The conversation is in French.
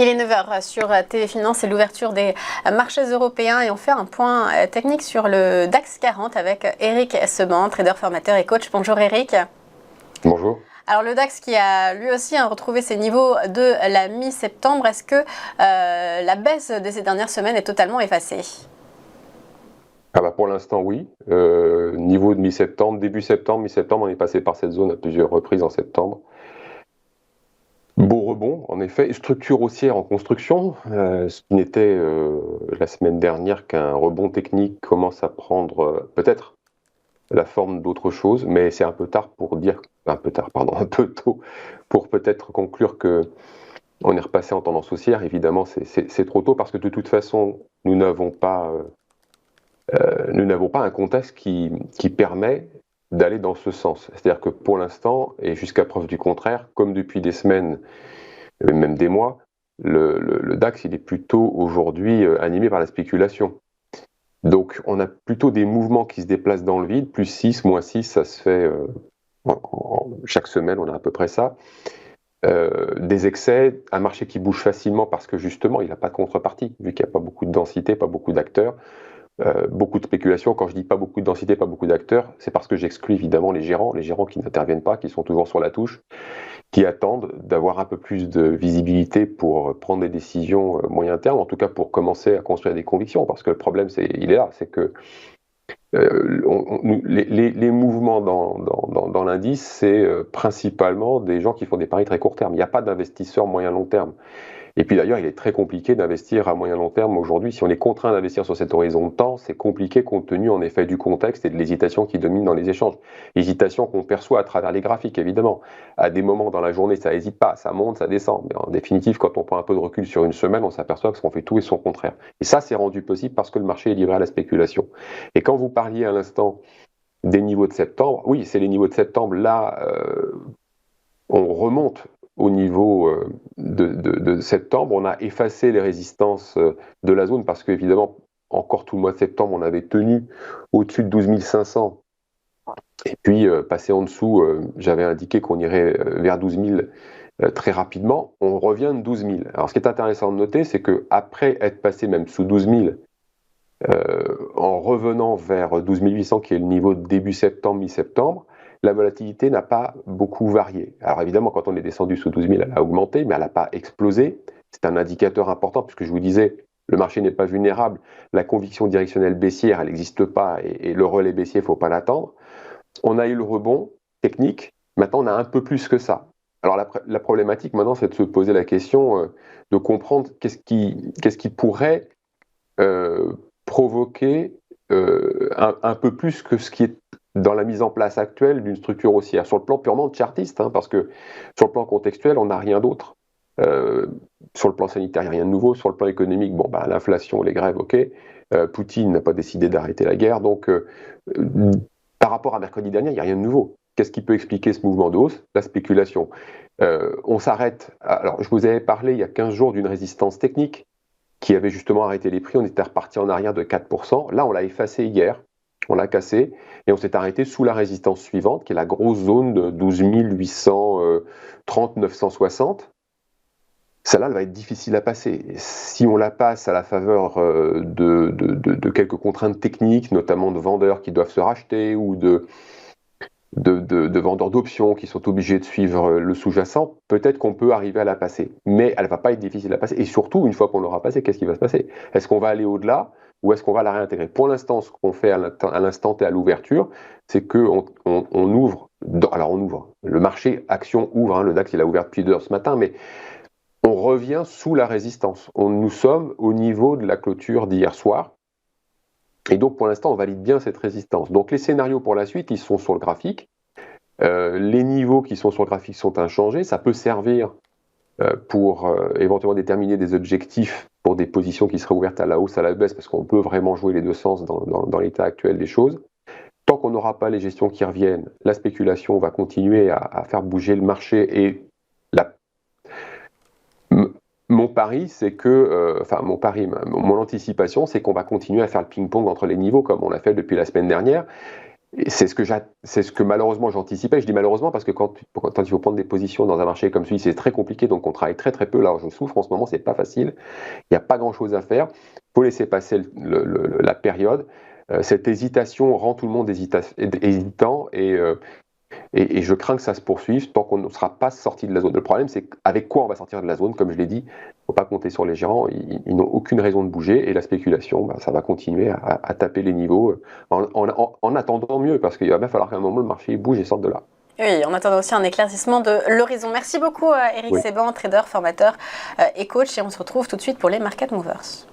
Il est 9 heures sur Téléfinance, c'est l'ouverture des marchés européens et on fait un point technique sur le DAX 40 avec Eric Seban, trader formateur et coach. Bonjour Eric. Bonjour. Alors le DAX qui a lui aussi retrouvé ses niveaux de la mi-septembre, est-ce que la baisse de ces dernières semaines est totalement effacée ? Pour l'instant, oui. Niveau de mi-septembre, début septembre, mi-septembre, on est passé par cette zone à plusieurs reprises en septembre. Beau rebond, en effet, structure haussière en construction, ce qui n'était la semaine dernière qu'un rebond technique commence à prendre peut-être la forme d'autre chose, mais c'est un peu tard pour dire, un peu tôt pour peut-être conclure que on est repassé en tendance haussière. Évidemment, c'est trop tôt parce que de toute façon, nous n'avons pas un contexte qui permet d'aller dans ce sens. C'est-à-dire que pour l'instant, et jusqu'à preuve du contraire, comme depuis des semaines, même des mois, le DAX il est plutôt aujourd'hui animé par la spéculation. Donc on a plutôt des mouvements qui se déplacent dans le vide, plus 6, moins 6, ça se fait chaque semaine, on a à peu près ça. Des excès, un marché qui bouge facilement parce que justement il n'a pas de contrepartie, vu qu'il n'y a pas beaucoup de densité, pas beaucoup d'acteurs. Beaucoup de spéculation. Quand je dis pas beaucoup de densité, pas beaucoup d'acteurs, c'est parce que j'exclus évidemment les gérants qui n'interviennent pas, qui sont toujours sur la touche, qui attendent d'avoir un peu plus de visibilité pour prendre des décisions moyen terme, en tout cas pour commencer à construire des convictions, parce que le problème, il est là, c'est que les mouvements dans l'indice, c'est principalement des gens qui font des paris très court terme. Il n'y a pas d'investisseurs moyen-long terme. Et puis d'ailleurs, il est très compliqué d'investir à moyen long terme aujourd'hui. Si on est contraint d'investir sur cet horizon de temps, c'est compliqué compte tenu en effet du contexte et de l'hésitation qui domine dans les échanges. Hésitation qu'on perçoit à travers les graphiques, évidemment. À des moments dans la journée, ça n'hésite pas, ça monte, ça descend. Mais en définitive, quand on prend un peu de recul sur une semaine, on s'aperçoit que ce qu'on fait tout et son contraire. Et ça, c'est rendu possible parce que le marché est livré à la spéculation. Et quand vous parliez à l'instant des niveaux de septembre, oui, c'est les niveaux de septembre. Là, on remonte au niveau de septembre, on a effacé les résistances de la zone parce qu'évidemment, encore tout le mois de septembre, on avait tenu au-dessus de 12 500. Et puis, passé en dessous, j'avais indiqué qu'on irait vers 12 000 très rapidement. On revient de 12 000. Alors, ce qui est intéressant de noter, c'est qu'après être passé même sous 12 000, en revenant vers 12 800, qui est le niveau de début septembre, mi-septembre, la volatilité n'a pas beaucoup varié. Alors évidemment, quand on est descendu sous 12 000, elle a augmenté, mais elle n'a pas explosé. C'est un indicateur important, puisque je vous disais, le marché n'est pas vulnérable. La conviction directionnelle baissière, elle n'existe pas, et le relais baissier, il ne faut pas l'attendre. On a eu le rebond technique. Maintenant, on a un peu plus que ça. Alors la problématique, maintenant, c'est de se poser la question, de comprendre qu'est-ce qui pourrait provoquer un peu plus que ce qui est dans la mise en place actuelle d'une structure haussière, sur le plan purement chartiste, parce que sur le plan contextuel, on n'a rien d'autre. Sur le plan sanitaire, il n'y a rien de nouveau. Sur le plan économique, l'inflation, les grèves, ok. Poutine n'a pas décidé d'arrêter la guerre. Donc, par rapport à mercredi dernier, il n'y a rien de nouveau. Qu'est-ce qui peut expliquer ce mouvement de hausse ? La spéculation. On s'arrête. Alors, je vous avais parlé il y a 15 jours d'une résistance technique qui avait justement arrêté les prix. On était reparti en arrière de 4%. Là, on l'a effacé hier. On l'a cassé et on s'est arrêté sous la résistance suivante, qui est la grosse zone de 12 830, 960. Celle-là, elle va être difficile à passer. Si on la passe à la faveur de quelques contraintes techniques, notamment de vendeurs qui doivent se racheter ou de vendeurs d'options qui sont obligés de suivre le sous-jacent, peut-être qu'on peut arriver à la passer. Mais elle ne va pas être difficile à passer. Et surtout, une fois qu'on l'aura passée, qu'est-ce qui va se passer ? Est-ce qu'on va aller au-delà ou est-ce qu'on va la réintégrer ? Pour l'instant, ce qu'on fait à l'instant T à l'ouverture, c'est qu'on ouvre. Alors on ouvre. Le marché action ouvre. Le DAX, il a ouvert depuis 2 heures ce matin, mais on revient sous la résistance. Nous sommes au niveau de la clôture d'hier soir. Et donc, pour l'instant, on valide bien cette résistance. Donc, les scénarios pour la suite, ils sont sur le graphique. Les niveaux qui sont sur le graphique sont inchangés. Ça peut servir pour éventuellement déterminer des objectifs pour des positions qui seraient ouvertes à la hausse, à la baisse, parce qu'on peut vraiment jouer les deux sens dans l'état actuel des choses. Tant qu'on n'aura pas les gestions qui reviennent, la spéculation va continuer à faire bouger le marché. Et mon pari, c'est que, mon anticipation, c'est qu'on va continuer à faire le ping-pong entre les niveaux, comme on l'a fait depuis la semaine dernière. C'est ce que malheureusement j'anticipais. Je dis malheureusement parce que quand il faut prendre des positions dans un marché comme celui, c'est très compliqué, donc on travaille très très peu. Là, je souffre en ce moment, c'est pas facile. Il n'y a pas grand-chose à faire. Il faut laisser passer la période. Cette hésitation rend tout le monde hésitant et je crains que ça se poursuive tant qu'on ne sera pas sorti de la zone. Le problème, c'est avec quoi on va sortir de la zone. Comme je l'ai dit, il ne faut pas compter sur les gérants. Ils n'ont aucune raison de bouger et la spéculation, ça va continuer à taper les niveaux en attendant mieux parce qu'il va bien falloir qu'à un moment le marché bouge et sorte de là. Oui, on attend aussi un éclaircissement de l'horizon. Merci beaucoup, Éric Seban, trader, formateur et coach. Et on se retrouve tout de suite pour les Market Movers.